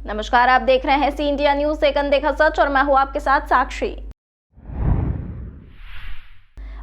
नमस्कार, आप देख रहे हैं सी इंडिया न्यूज, एक अनदेखा सच, और मैं हूं आपके साथ साक्षी।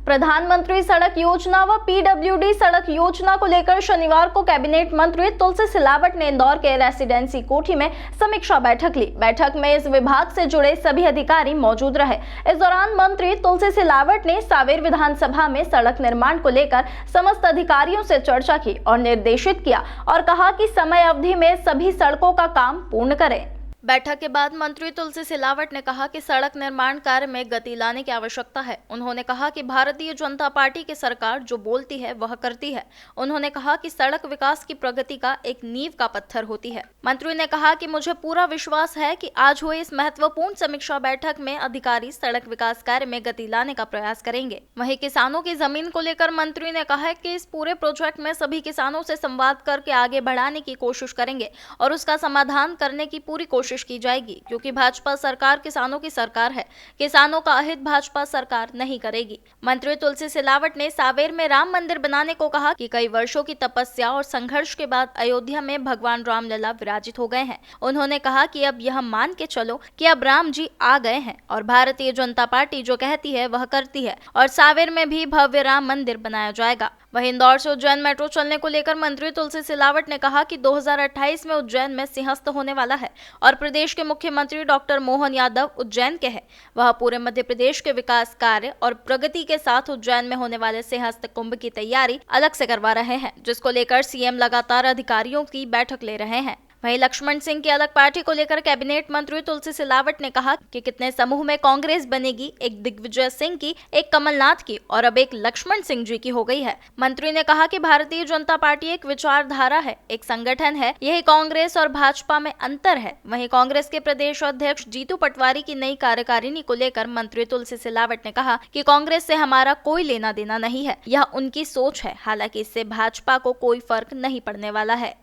प्रधानमंत्री सड़क योजना व पीडब्ल्यूडी सड़क योजना को लेकर शनिवार को कैबिनेट मंत्री तुलसी सिलावट ने इंदौर के रेसिडेंसी कोठी में समीक्षा बैठक ली। बैठक में इस विभाग से जुड़े सभी अधिकारी मौजूद रहे। इस दौरान मंत्री तुलसी सिलावट ने सावेर विधानसभा में सड़क निर्माण को लेकर समस्त अधिकारियों से चर्चा की और निर्देशित किया और कहा कि समय अवधि में सभी सड़कों का काम पूर्ण करें। बैठक के बाद मंत्री तुलसी सिलावट ने कहा कि सड़क निर्माण कार्य में गति लाने की आवश्यकता है। उन्होंने कहा कि भारतीय जनता पार्टी की सरकार जो बोलती है वह करती है। उन्होंने कहा कि सड़क विकास की प्रगति का एक नींव का पत्थर होती है। मंत्री ने कहा कि मुझे पूरा विश्वास है कि आज हुए इस महत्वपूर्ण समीक्षा बैठक में अधिकारी सड़क विकास कार्य में गति लाने का प्रयास करेंगे। वहीं किसानों की जमीन को लेकर मंत्री ने कहा कि इस पूरे प्रोजेक्ट में सभी किसानों से संवाद करके आगे बढ़ाने की कोशिश करेंगे और उसका समाधान करने की पूरी कोशिश की जाएगी, क्योंकि भाजपा सरकार किसानों की सरकार है। किसानों का अहित भाजपा सरकार नहीं करेगी। मंत्री तुलसी सिलावट ने सावेर में राम मंदिर बनाने को कहा कि कई वर्षों की तपस्या और संघर्ष के बाद अयोध्या में भगवान रामलला विराजित हो गए हैं। उन्होंने कहा कि अब यह मान के चलो कि अब राम जी आ गए हैं और भारतीय जनता पार्टी जो कहती है वह करती है और सावेर में भी भव्य राम मंदिर बनाया जाएगा। वहीं इंदौर से उज्जैन मेट्रो चलने को लेकर मंत्री तुलसी सिलावट ने कहा कि 2028 में उज्जैन में सिंहस्थ होने वाला है और प्रदेश के मुख्यमंत्री डॉक्टर मोहन यादव उज्जैन के हैं। वह पूरे मध्य प्रदेश के विकास कार्य और प्रगति के साथ उज्जैन में होने वाले सिंहस्थ कुंभ की तैयारी अलग से करवा रहे हैं, जिसको लेकर सीएम लगातार अधिकारियों की बैठक ले रहे हैं। वहीं लक्ष्मण सिंह की अलग पार्टी को लेकर कैबिनेट मंत्री तुलसी सिलावट ने कहा कि कितने समूह में कांग्रेस बनेगी, एक दिग्विजय सिंह की, एक कमलनाथ की और अब एक लक्ष्मण सिंह जी की हो गई है। मंत्री ने कहा कि भारतीय जनता पार्टी एक विचारधारा है, एक संगठन है। यही कांग्रेस और भाजपा में अंतर है। वहीं कांग्रेस के प्रदेश अध्यक्ष जीतू पटवारी की नई कार्यकारिणी को लेकर मंत्री तुलसी सिलावट ने कहा कि कांग्रेस से हमारा कोई लेना देना नहीं है, यह उनकी सोच है। हालांकि इससे भाजपा को कोई फर्क नहीं पड़ने वाला है।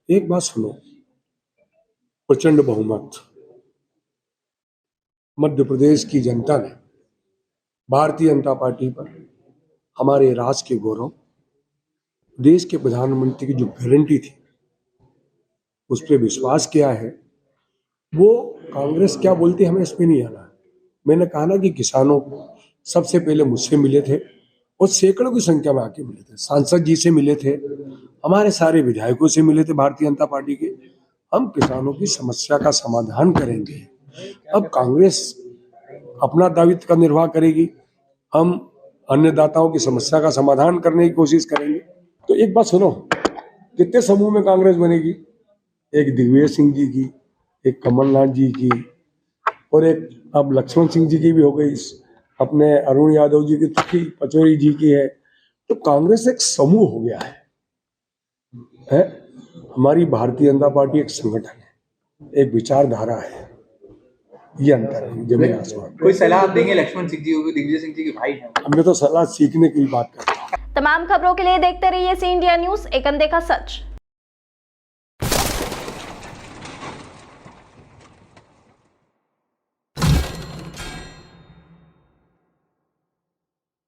एक बात सुनो, प्रचंड बहुमत मध्य प्रदेश की जनता ने भारतीय जनता पार्टी पर, हमारे राष्ट्र के गौरव, देश के प्रधानमंत्री की जो गारंटी थी उस पर विश्वास किया है। वो कांग्रेस क्या बोलती है हमें इस पे नहीं आना। मैंने कहा ना कि किसानों को सबसे पहले मुझसे मिले थे और सैकड़ों की संख्या में आके मिले थे, सांसद जी से मिले थे, हमारे सारे विधायकों से मिले थे भारतीय जनता पार्टी के। हम किसानों की समस्या का समाधान करेंगे। अब कांग्रेस अपना दायित्व का निर्वाह करेगी, हम अन्नदाताओं की समस्या का समाधान करने की कोशिश करेंगे। तो एक बात सुनो, कितने समूह में कांग्रेस बनेगी? एक दिग्विजय सिंह जी की, एक कमलनाथ जी की और एक अब लक्ष्मण सिंह जी की भी हो गई, अपने अरुण यादव जी की, पचौरी जी की है। तो कांग्रेस एक समूह हो गया है। हमारी भारतीय जनता पार्टी एक संगठन है, एक विचारधारा है। ये अंतर है जमीन आसमान। कोई सलाह आप देंगे लक्ष्मण सिंह जी को, दिग्विजय सिंह जी के भाई हैं? हमने तो सलाह सीखने की बात करते हैं। तमाम खबरों के लिए देखते रहिए सी इंडिया न्यूज, एक अनदेखा सच।